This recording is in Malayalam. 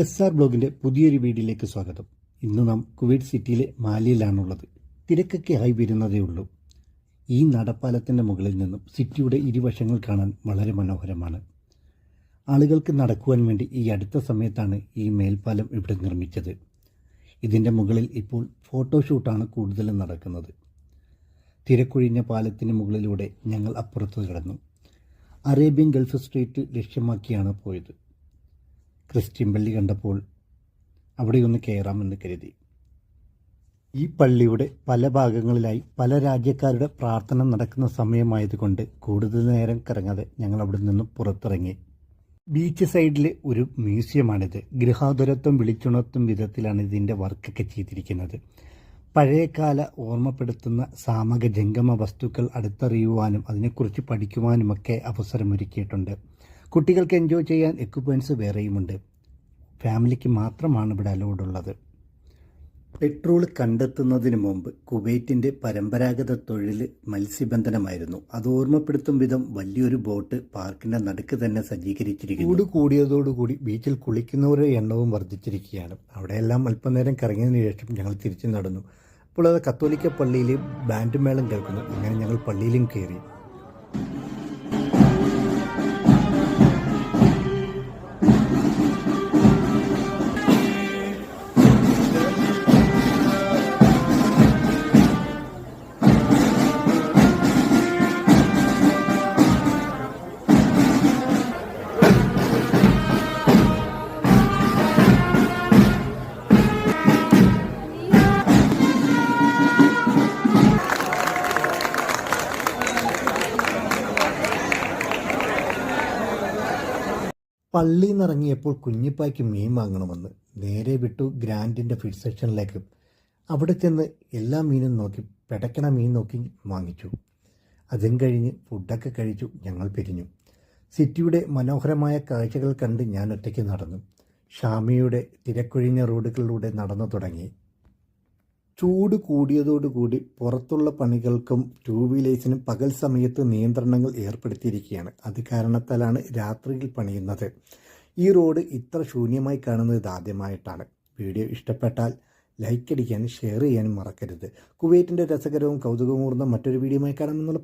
SR ബ്ലോഗിൻ്റെ പുതിയൊരു വീഡിയോയിലേക്ക് സ്വാഗതം. ഇന്ന് നാം കുവൈറ്റ് സിറ്റിയിലെ മാലിയിലാണുള്ളത്. തിരക്കൊക്കെ ആയി വരുന്നതേ ഉള്ളൂ. ഈ നടപ്പാലത്തിൻ്റെ മുകളിൽ നിന്നും സിറ്റിയുടെ ഇരുവശങ്ങൾ കാണാൻ വളരെ മനോഹരമാണ്. ആളുകൾക്ക് നടക്കുവാൻ വേണ്ടി ഈ അടുത്ത സമയത്താണ് ഈ മേൽപ്പാലം ഇവിടെ നിർമ്മിച്ചത്. ഇതിൻ്റെ മുകളിൽ ഇപ്പോൾ ഫോട്ടോഷൂട്ടാണ് കൂടുതലും നടക്കുന്നത്. തിരക്കൊഴിഞ്ഞ പാലത്തിന് മുകളിലൂടെ ഞങ്ങൾ അപ്പുറത്ത് കിടന്നു. അറേബ്യൻ ഗൾഫ് സ്ട്രീറ്റ് ലക്ഷ്യമാക്കിയാണ് പോയത്. ക്രിസ്ത്യൻ പള്ളി കണ്ടപ്പോൾ അവിടെയൊന്ന് കയറാമെന്ന് കരുതി. ഈ പള്ളിയുടെ പല ഭാഗങ്ങളിലായി പല രാജ്യക്കാരുടെ പ്രാർത്ഥന നടക്കുന്ന സമയമായതുകൊണ്ട് കൂടുതൽ നേരം കറങ്ങാതെ ഞങ്ങൾ അവിടെ നിന്നും പുറത്തിറങ്ങി. ബീച്ച് സൈഡിലെ ഒരു മ്യൂസിയമാണിത്. ഗൃഹാതുരത്വം വിളിച്ചുണർത്തും വിധത്തിലാണ് ഇതിൻ്റെ വർക്കൊക്കെ ചെയ്തിരിക്കുന്നത്. പഴയകാല ഓർമ്മപ്പെടുത്തുന്ന സാമക ജംഗമ വസ്തുക്കൾ അടുത്തറിയുവാനും അതിനെക്കുറിച്ച് പഠിക്കുവാനുമൊക്കെ അവസരമൊരുക്കിയിട്ടുണ്ട്. കുട്ടികൾക്ക് എൻജോയ് ചെയ്യാൻ എക്യുപ്മെൻറ്റ്സ് വേറെയുമുണ്ട്. ഫാമിലിക്ക് മാത്രമാണ് ഇവിടെ അലൗഡുള്ളത്. പെട്രോൾ കണ്ടെത്തുന്നതിന് മുമ്പ് കുവൈറ്റിൻ്റെ പരമ്പരാഗത തൊഴിൽ മത്സ്യബന്ധനമായിരുന്നു. അത് ഓർമ്മപ്പെടുത്തും വിധം വലിയൊരു ബോട്ട് പാർക്കിൻ്റെ നടുക്ക് തന്നെ സജ്ജീകരിച്ചിരിക്കുന്നു. ചൂട് കൂടിയതോടുകൂടി ബീച്ചിൽ കുളിക്കുന്നവരുടെ എണ്ണവും വർദ്ധിച്ചിരിക്കുകയാണ്. അവിടെയെല്ലാം അല്പനേരം കറങ്ങിയതിനു ശേഷം ഞങ്ങൾ തിരിച്ചു നടന്നു. അപ്പോൾ അത് കത്തോലിക്ക പള്ളിയിൽ ബാൻഡ് മേളം കേൾക്കുന്നു. അങ്ങനെ ഞങ്ങൾ പള്ളിയിലും കയറി. പള്ളിയിൽ നിന്ന് ഇറങ്ങിയപ്പോൾ കുഞ്ഞിപ്പായ്ക്ക് മീൻ വാങ്ങണമെന്ന് നേരെ വിട്ടു ഗ്രാൻഡിൻ്റെ ഫിഷ് സെക്ഷനിലേക്ക്. അവിടെ ചെന്ന് എല്ലാ മീനും നോക്കി പിടയ്ക്കണ മീൻ നോക്കി വാങ്ങിച്ചു. അതും കഴിഞ്ഞ് ഫുഡൊക്കെ കഴിച്ചു ഞങ്ങൾ പിരിഞ്ഞു. സിറ്റിയുടെ മനോഹരമായ കാഴ്ചകൾ കണ്ട് ഞാൻ ഒറ്റയ്ക്ക് നടന്നു. ഷാമിയുടെ തിരക്കൊഴിഞ്ഞ റോഡുകളിലൂടെ നടന്നു തുടങ്ങി. ചൂട് കൂടിയതോടുകൂടി പുറത്തുള്ള പണികൾക്കും ടൂ വീലേഴ്സിനും പകൽ സമയത്ത് നിയന്ത്രണങ്ങൾ ഏർപ്പെടുത്തിയിരിക്കുകയാണ്. അത് കാരണത്താലാണ് രാത്രിയിൽ പണിയുന്നത്. ഈ റോഡ് ഇത്ര ശൂന്യമായി കാണുന്നത് ഇതാദ്യമായിട്ടാണ്. വീഡിയോ ഇഷ്ടപ്പെട്ടാൽ ലൈക്ക് അടിക്കാനും ഷെയർ ചെയ്യാനും മറക്കരുത്. കുവൈറ്റിൻ്റെ രസകരവും കൗതുകമൂർന്ന മറ്റൊരു വീഡിയോയുമായി കാണാമെന്നുള്ള